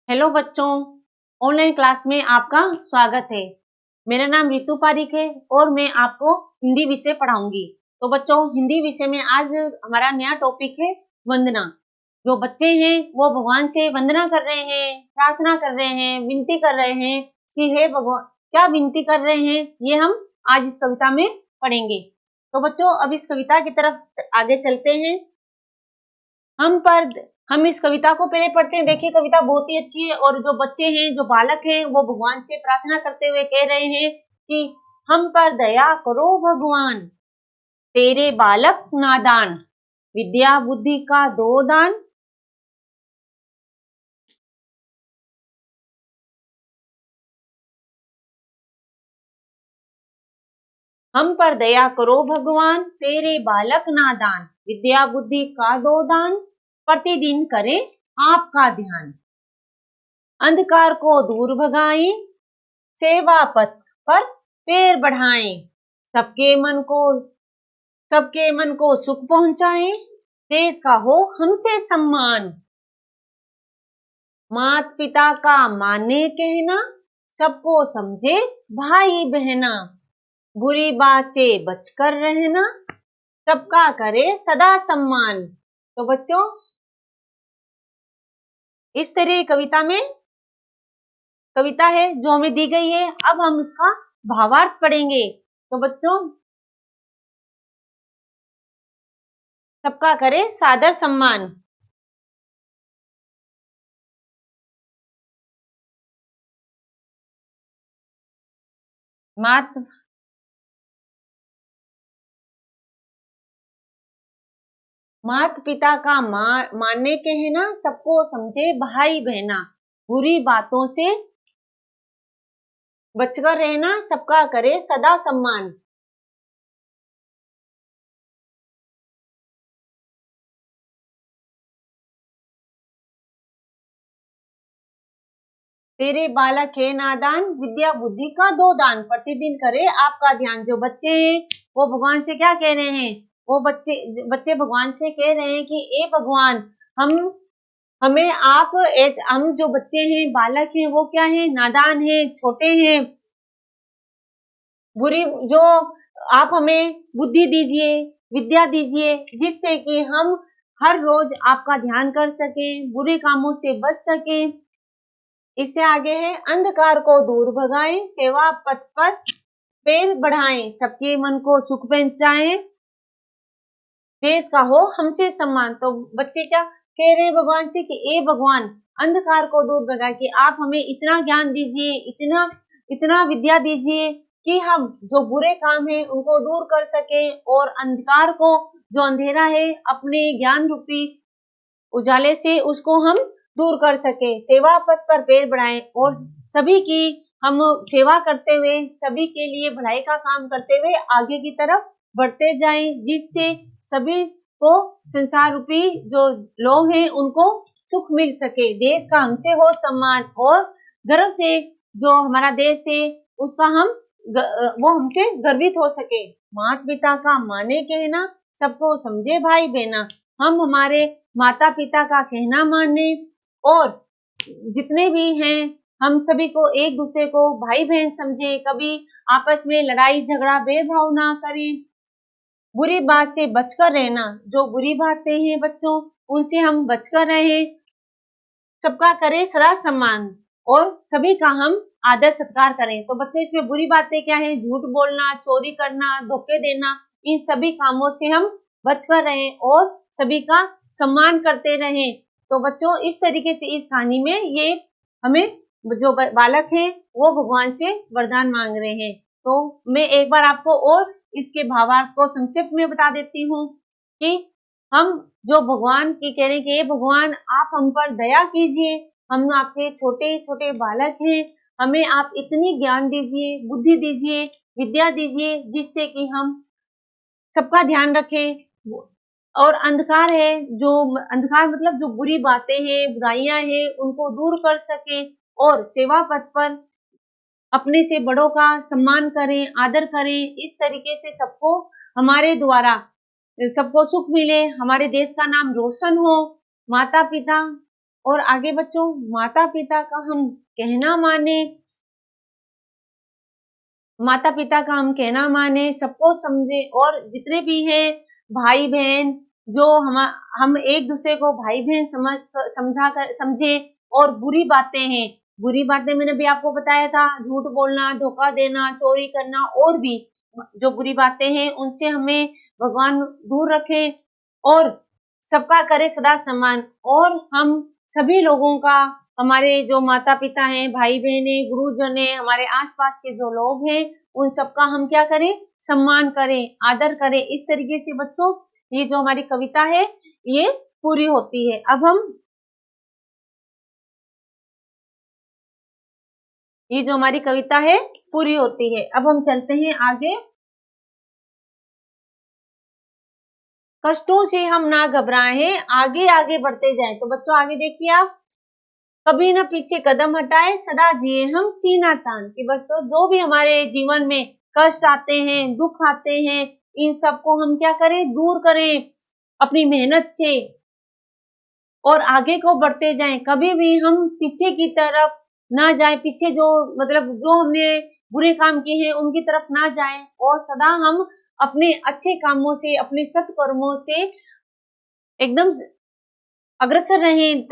Hello बच्चों, online class में आपका स्वागत है। मेरा नाम रितु पारिक है और मैं आपको हिंदी विषय पढ़ाऊंगी। तो बच्चों, हिंदी विषय में आज हमारा नया टॉपिक है वंदना। जो बच्चे हैं वो भगवान से वंदना कर रहे हैं, प्रार्थना कर रहे हैं, विनती कर रहे हैं कि हे भगवान, क्या विनती कर रहे हैं ये हम आज इस कविता में पढ़ेंगे। तो बच्चों, अब इस कविता की तरफ आगे चलते हैं। हम इस कविता को पहले पढ़ते हैं। देखिए, कविता बहुत ही अच्छी है और जो बच्चे हैं, जो बालक हैं, वो भगवान से प्रार्थना करते हुए कह रहे हैं कि हम पर दया करो भगवान, तेरे बालक नादान, विद्या बुद्धि का दो दान। हम पर दया करो भगवान, तेरे बालक नादान, विद्या बुद्धि का दो दान, प्रतिदिन करें आपका ध्यान। अंधकार को दूर भगाएं, सेवा पथ पर पैर बढ़ाएं, सबके मन को सुख पहुंचाएं, देश का हो हमसे सम्मान। माता पिता का माने कहना, सबको समझे भाई बहना, बुरी बात से बचकर रहना, सबका करे सदा सम्मान। तो बच्चों, इस तरह कविता है जो हमें दी गई है। अब हम इसका भावार्थ पढ़ेंगे। तो बच्चों, सबका करे सादर सम्मान। मात माता पिता का मानने के है ना, सबको समझे भाई बहना, बुरी बातों से बचकर रहना, सबका करे सदा सम्मान। तेरे बालक है नादान, विद्या बुद्धि का दो दान, प्रतिदिन करे आपका ध्यान। जो बच्चे हैं वो भगवान से क्या कह रहे हैं? वो बच्चे भगवान से कह रहे हैं कि ए भगवान, हम हमें आप हम जो बच्चे हैं, बालक हैं, वो क्या है? नादान है, छोटे हैं, बुरी जो आप हमें बुद्धि दीजिए, विद्या दीजिए, जिससे कि हम हर रोज आपका ध्यान कर सकें, बुरे कामों से बच सकें। इससे आगे है, अंधकार को दूर भगाएं, सेवा पथ पर पैर बढ़ाएं, सबके मन को सुख पहुंचाएं, देश का हो हमसे सम्मान। तो बच्चे क्या कह रहे हैं भगवान से कि ए भगवान, अंधकार को दूर भगा के आप हमें इतना ज्ञान दीजिए, इतना विद्या दीजिए कि हम जो बुरे काम है उनको दूर कर सके और अंधकार को, जो अंधेरा है, अपने ज्ञान रूपी उजाले से उसको हम दूर कर सके। सेवा पथ पर पैर बढ़ाएं और सभी की हम सेवा करते हुए, सभी के लिए भलाई का काम करते हुए आगे की तरफ बढ़ते जाएं, जिससे सभी को, संसार रूपी जो लोग हैं, उनको सुख मिल सके, देश का हमसे हो सम्मान और गर्व से जो हमारा देश है उसका वो हमसे गर्वित हो सके। माता पिता का माने कहना, सबको समझे भाई बहना, हम हमारे माता पिता का कहना माने और जितने भी हैं हम सभी को एक दूसरे को भाई बहन समझे, कभी आपस में लड़ाई झगड़ा भेदभाव ना करें, बुरी बात से बचकर रहना, जो बुरी बातें हैं बच्चों उनसे हम बचकर रहे, सबका करें सदा सम्मान और सभी का हम आदर सत्कार करें। तो बच्चों, इसमें बुरी बातें क्या है? झूठ बोलना, चोरी करना, धोखे देना, इन सभी कामों से हम बचकर रहें और सभी का सम्मान करते रहें। तो बच्चों, इस तरीके से इस कहानी में ये हमें जो बालक हैं वो भगवान से वरदान मांग रहे हैं। तो मैं एक बार आपको और इसके भावार्थ को संक्षिप्त में बता देती हूँ कि हम जो भगवान की कह रहे हैं कि ये भगवान, आप हम पर दया कीजिए, हम आपके छोटे छोटे बालक हैं, हमें आप इतनी ज्ञान दीजिए, बुद्धि दीजिए, विद्या दीजिए, जिससे कि हम सबका ध्यान रखें और अंधकार है, जो अंधकार मतलब जो बुरी बातें हैं, बुराइयां हैं, उनको दूर कर सके और सेवा पथ पर अपने से बड़ों का सम्मान करें, आदर करें। इस तरीके से सबको हमारे द्वारा सबको सुख मिले, हमारे देश का नाम रोशन हो, माता पिता और आगे बच्चों, माता पिता का हम कहना माने, माता पिता का हम कहना माने, सबको समझे, और जितने भी हैं भाई बहन, जो हम एक दूसरे को भाई बहन समझे, और बुरी बातें हैं, बुरी बातें मैंने भी आपको बताया था, झूठ बोलना, धोखा देना, चोरी करना, और भी जो बुरी बातें हैं उनसे हमें भगवान दूर रखे, और सबका करे सदा सम्मान, और हम सभी लोगों का, हमारे जो माता पिता हैं, भाई बहन है, गुरुजन है, हमारे आसपास के जो लोग हैं, उन सबका हम क्या करें, सम्मान करें, आदर करें। इस तरीके से बच्चों ये जो हमारी कविता है ये पूरी होती है। अब हम ये जो हमारी कविता है पूरी होती है। अब हम चलते हैं आगे। कष्टों से हम ना घबराएं, आगे आगे बढ़ते जाएं। तो बच्चों आगे देखिए आप, कभी ना पीछे कदम हटाए, सदा जिए हम सीना तान। कि बच्चों जो भी हमारे जीवन में कष्ट आते हैं, दुख आते हैं, इन सबको हम क्या करें, दूर करें अपनी मेहनत से, और आगे को बढ़ते जाएं। कभी भी हम पीछे की तरफ ना जाएं, पीछे जो मतलब जो हमने बुरे काम किए हैं उनकी तरफ ना जाएं, और सदा हम अपने अच्छे कामों से, अपने सत्कर्मों से एकदम अग्रसर रहें।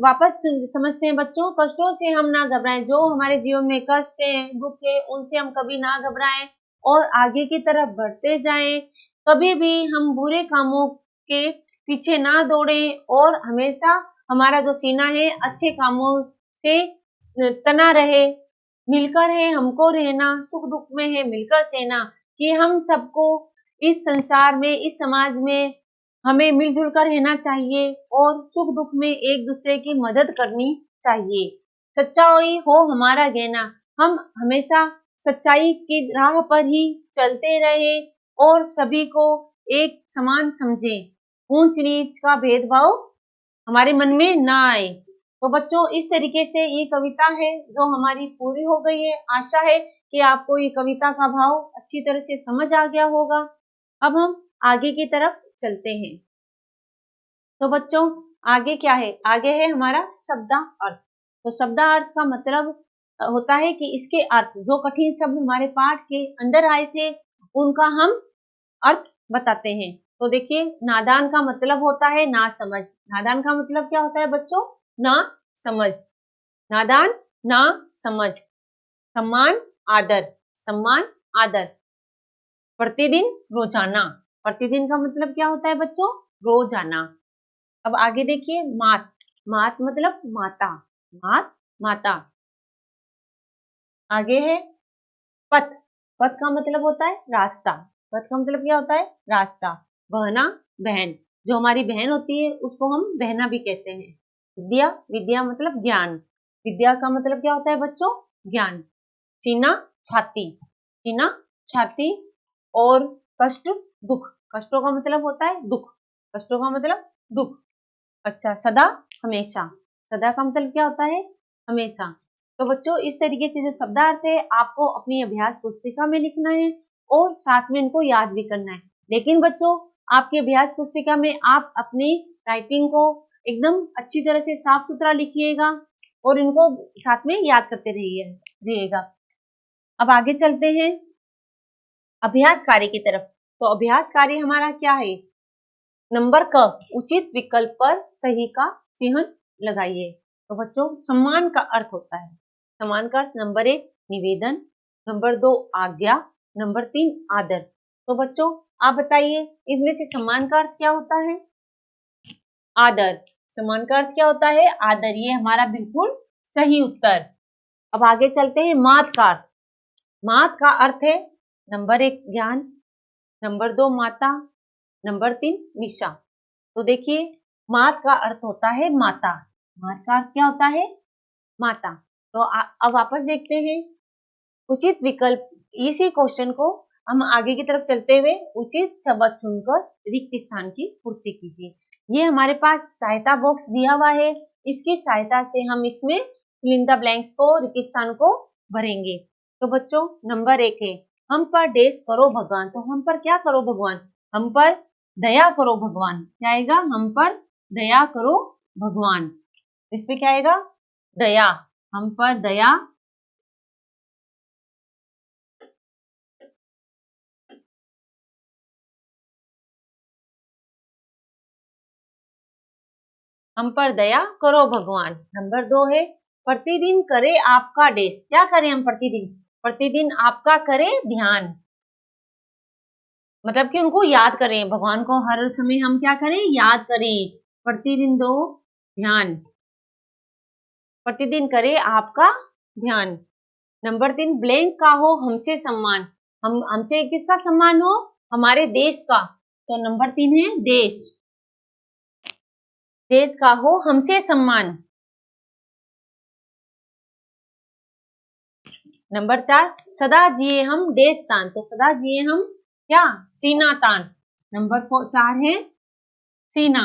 वापस समझते हैं बच्चों, कष्टों से हम ना घबराएं, जो हमारे जीवन में कष्ट है, दुख है, उनसे हम कभी ना घबराएं और आगे की तरफ बढ़ते जाएं। कभी भी हम बुरे कामों के पीछे ना दौड़ें, और हमेशा हमारा जो सीना है अच्छे कामों से तना रहे, मिलकर है हमको रहना, सुख दुख में है मिलकर सहना। कि हम सबको इस संसार में, इस समाज में हमें मिलजुल कर रहना चाहिए, और सुख दुख में एक दूसरे की मदद करनी चाहिए। सच्चाई हो हमारा कहना, हम हमेशा सच्चाई की राह पर ही चलते रहे, और सभी को एक समान समझे, ऊंच नीच का भेदभाव हमारे मन में ना आए। तो बच्चों इस तरीके से ये कविता है जो हमारी पूरी हो गई है। आशा है कि आपको ये कविता का भाव अच्छी तरह से समझ आ गया होगा। अब हम आगे की तरफ चलते हैं। तो बच्चों आगे क्या है, आगे है हमारा शब्दार्थ। तो शब्दार्थ का मतलब होता है कि इसके अर्थ, जो कठिन शब्द हमारे पाठ के अंदर आए थे उनका हम अर्थ बताते हैं। तो देखिए, नादान का मतलब होता है ना समझ। नादान का मतलब क्या होता है बच्चों, ना समझ। नादान ना समझ। सम्मान आदर, सम्मान आदर। प्रतिदिन रोजाना, प्रतिदिन का मतलब क्या होता है बच्चों, रोजाना। अब आगे देखिए, मात, मात मतलब माता, मात माता। आगे है पथ, पथ का मतलब होता है रास्ता, पथ का मतलब क्या होता है, रास्ता। बहना, बहन, जो हमारी बहन होती है उसको हम बहना भी कहते हैं। विद्या, विद्या मतलब ज्ञान, विद्या का मतलब क्या होता है बच्चों, ज्ञान। चीना, छाती, चीना छाती। और कष्ट, दुख, कष्टों का मतलब होता है दुख, कष्टों का मतलब दुख। अच्छा, सदा, हमेशा, सदा का मतलब क्या होता है, हमेशा। तो बच्चों इस तरीके से जो शब्दार्थ है आपको अपनी अभ्यास पुस्तिका में लिखना है, और साथ में इनको याद भी करना है। लेकिन बच्चों आपकी अभ्यास पुस्तिका में आप अपनी राइटिंग को एकदम अच्छी तरह से साफ सुथरा लिखिएगा, और इनको साथ में याद करते रहिएगा। अब आगे चलते हैं अभ्यास कार्य की तरफ। तो अभ्यास कार्य हमारा क्या है, नंबर क, उचित विकल्प पर सही का चिन्ह लगाइए। तो बच्चों सम्मान का अर्थ होता है, सम्मान का अर्थ नंबर 1 निवेदन, नंबर 2 आज्ञा, नंबर 3 आदर। तो बच्चों आप बताइए इसमें से सम्मान का अर्थ क्या होता है, आदर। सम्मान का अर्थ क्या होता है, आदर। ये हमारा बिल्कुल सही उत्तर। अब आगे चलते हैं मात का अर्थ। मात का अर्थ है नंबर 1 ज्ञान, नंबर 2 माता, नंबर 3 निशा। तो देखिए मात का अर्थ होता है माता, मात का अर्थ क्या होता है, माता। तो अब वापस देखते हैं उचित विकल्प। इसी क्वेश्चन को हम आगे की तरफ चलते हुए उचित शब्द चुनकर रिक्त स्थान की पूर्ति कीजिए। ये हमारे पास सहायता बॉक्स दिया हुआ है, इसकी सहायता से हम इसमें फिल इन द ब्लैंक्स को, रिक्त स्थान को भरेंगे। तो बच्चों नंबर 1 है हम पर डैश करो भगवान। तो हम पर क्या करो भगवान, हम पर दया करो भगवान। क्या आएगा, हम पर दया करो भगवान। इस पे क्या आएगा? दया, हम पर दया। हम पर दया करो भगवान। नंबर 2 है प्रतिदिन करे आपका डेस। क्या करें हम प्रतिदिन? प्रतिदिन आपका करें ध्यान, मतलब कि उनको याद करें, भगवान को हर समय हम क्या करें? याद करें। प्रतिदिन दो ध्यान, प्रतिदिन करे आपका ध्यान। नंबर 3 ब्लैंक का हो हमसे सम्मान। हमसे किसका सम्मान हो? हमारे देश का। तो नंबर 3 है देश, देश का हो हमसे सम्मान। नंबर 4 सदा जिए हम देश तान। तो सदा जिए हम क्या? सीना तान। नंबर 4 है सीना,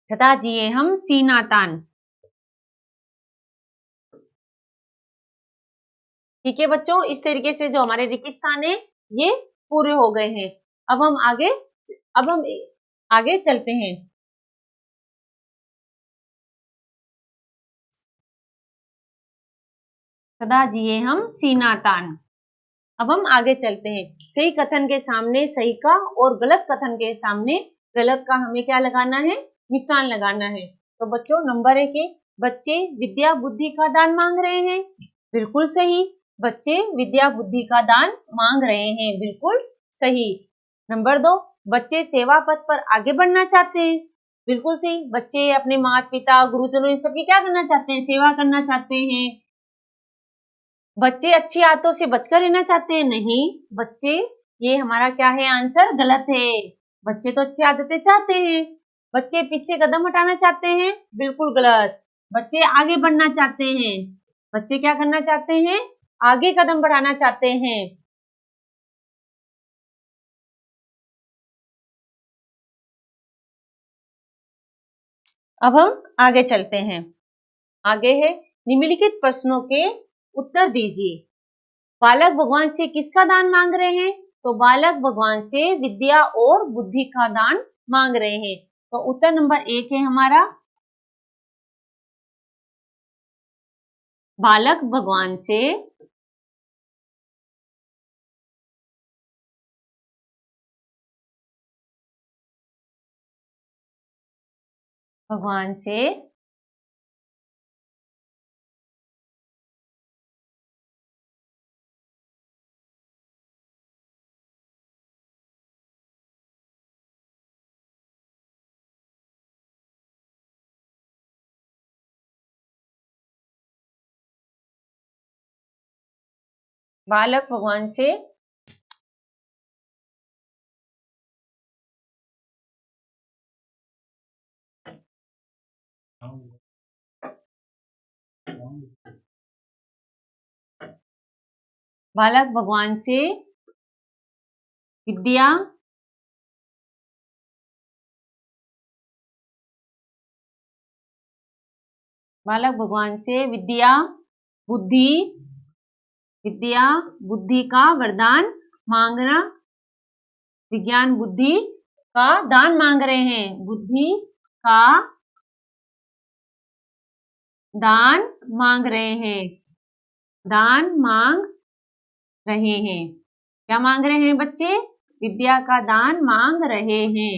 सदा जिए हम सीना तान। ठीक है बच्चों, इस तरीके से जो हमारे रेगिस्तान है ये पूरे हो गए हैं। अब हम आगे चलते हैं। सदा जिए हम सीना तान। अब हम आगे चलते हैं। सही कथन के सामने सही का और गलत कथन के सामने गलत का हमें क्या लगाना है? निशान लगाना है। तो बच्चों नंबर 1 है बच्चे विद्या बुद्धि का दान मांग रहे हैं। बिल्कुल सही, बच्चे विद्या बुद्धि का दान मांग रहे हैं, बिल्कुल सही। नंबर 2 बच्चे सेवा पथ पर आगे बढ़ना चाहते हैं। बिल्कुल सही, बच्चे अपने माता पिता गुरुजनों इन सबकी क्या करना चाहते हैं? सेवा करना चाहते हैं। बच्चे अच्छी आदतों से बचकर रहना चाहते हैं। नहीं बच्चे, ये हमारा क्या है? आंसर गलत है। बच्चे तो अच्छी आदतें चाहते हैं। बच्चे पीछे कदम हटाना चाहते हैं, बिल्कुल गलत। बच्चे आगे बढ़ना चाहते हैं। बच्चे क्या करना चाहते हैं? आगे कदम बढ़ाना चाहते हैं। अब हम आगे चलते हैं। आगे है निम्नलिखित प्रश्नों के उत्तर दीजिए। बालक भगवान से किसका दान मांग रहे हैं? तो बालक भगवान से विद्या और बुद्धि का दान मांग रहे हैं। तो उत्तर नंबर 1 है हमारा, बालक भगवान से भगवान से बालक भगवान से बालक भगवान से विद्या बालक भगवान से विद्या बुद्धि का वरदान मांगना, विज्ञान बुद्धि का दान मांग रहे हैं। बुद्धि का दान मांग रहे हैं, दान मांग रहे हैं। क्या मांग रहे हैं बच्चे? विद्या का दान मांग रहे हैं।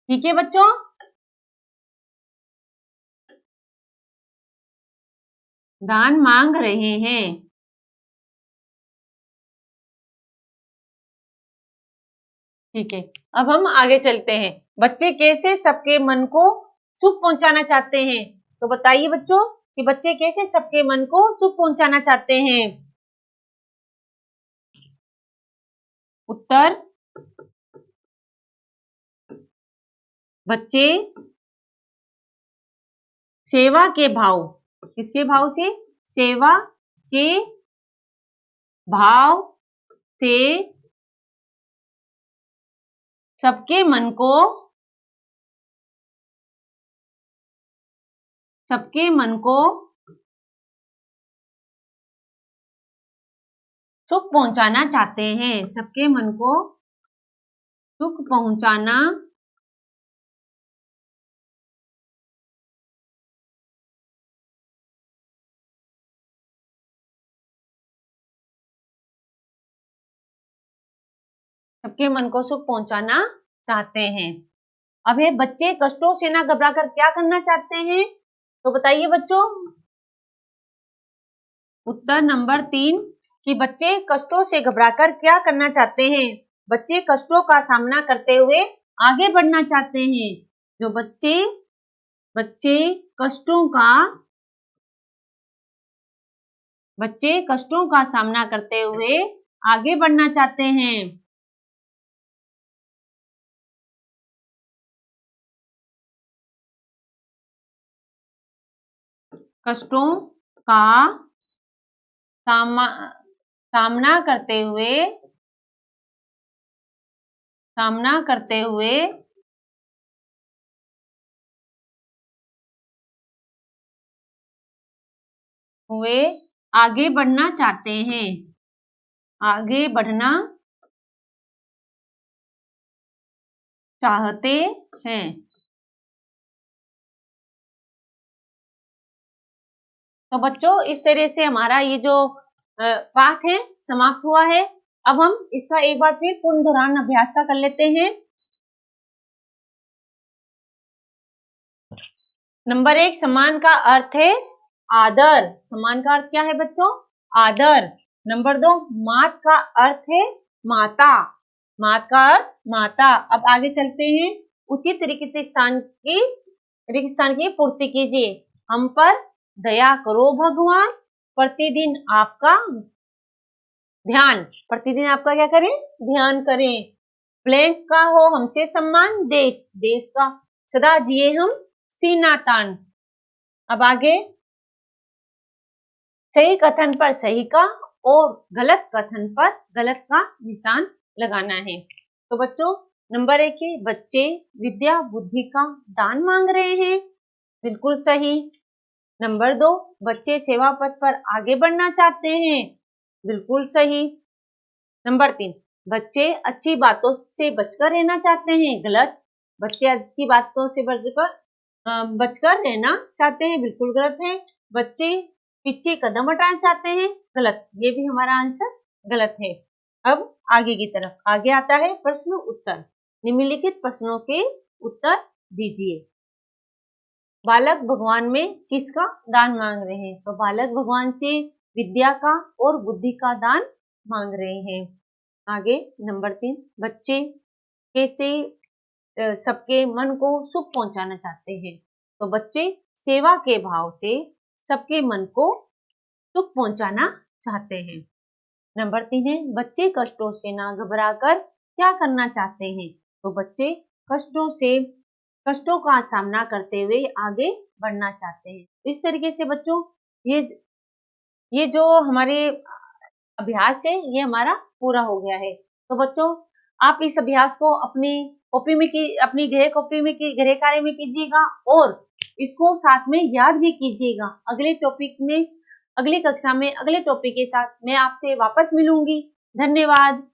ठीक है बच्चों, दान मांग रहे हैं। ठीक है, अब हम आगे चलते हैं। बच्चे कैसे सबके मन को सुख पहुंचाना चाहते हैं? तो बताइए बच्चों कि बच्चे कैसे सबके मन को सुख पहुंचाना चाहते हैं? उत्तर बच्चे सेवा के भाव, किसके भाव से? सेवा के भाव से सबके मन को सुख पहुंचाना चाहते हैं। सबके मन को सुख पहुंचाना सबके मन को सुख पहुंचाना चाहते हैं। अब ये बच्चे कष्टों से ना घबराकर क्या करना चाहते हैं, तो बताइए बच्चों। उत्तर नंबर 3 कि बच्चे कष्टों से घबराकर क्या करना चाहते हैं। बच्चे कष्टों का सामना करते हुए आगे बढ़ना चाहते हैं। जो बच्चे कष्टों का सामना करते हुए आगे बढ़ना चाहते हैं। कष्टों का सामना करते हुए आगे बढ़ना चाहते हैं। आगे बढ़ना चाहते हैं। तो बच्चों इस तरह से हमारा ये जो पाठ है समाप्त हुआ है। अब हम इसका एक बार फिर पूर्ण दोहरान अभ्यास का कर लेते हैं। नंबर 1, सम्मान का अर्थ है आदर। सम्मान का अर्थ क्या है बच्चों? आदर। नंबर 2, मात का अर्थ है माता। मात का अर्थ माता। अब आगे चलते हैं। उचित रिक्त स्थान की पूर्ति कीजिए। हम पर दया करो भगवान, प्रतिदिन आपका क्या करें? ध्यान करें। ब्लैंक का हो हमसे सम्मान, देश का सदा जिए हम सीना तान। अब आगे सही कथन पर सही का और गलत कथन पर गलत का निशान लगाना है। तो बच्चों नंबर 1 है बच्चे विद्या बुद्धि का दान मांग रहे हैं, बिल्कुल सही। नंबर 2, बच्चे सेवा पथ पर आगे बढ़ना चाहते हैं, बिल्कुल सही। नंबर 3, बच्चे अच्छी बातों से बचकर रहना चाहते हैं, गलत। बच्चे अच्छी बातों से बचकर रहना चाहते हैं, बिल्कुल गलत है। बच्चे पीछे कदम हटाना चाहते हैं, गलत। ये भी हमारा आंसर गलत है। अब आगे की तरफ आगे आता है प्रश्न उत्तर। निम्नलिखित प्रश्नों के उत्तर दीजिए। बालक भगवान में किसका दान मांग रहे हैं? तो बालक भगवान से विद्या का और बुद्धि का दान मांग रहे हैं। आगे नंबर 3, बच्चे कैसे सबके मन को सुख पहुंचाना चाहते हैं? तो बच्चे सेवा के भाव से सबके मन को सुख पहुंचाना चाहते हैं। नंबर 3 है बच्चे कष्टों से ना घबराकर क्या करना चाहते हैं? तो बच्चे कष्टों का सामना करते हुए आगे बढ़ना चाहते हैं। इस तरीके से बच्चों ये जो हमारे अभ्यास है ये हमारा पूरा हो गया है। तो बच्चों आप इस अभ्यास को अपनी गृह कॉपी में गृह कार्य में कीजिएगा और इसको साथ में याद भी कीजिएगा। अगली कक्षा में अगले टॉपिक के साथ मैं आपसे वापस मिलूंगी। धन्यवाद।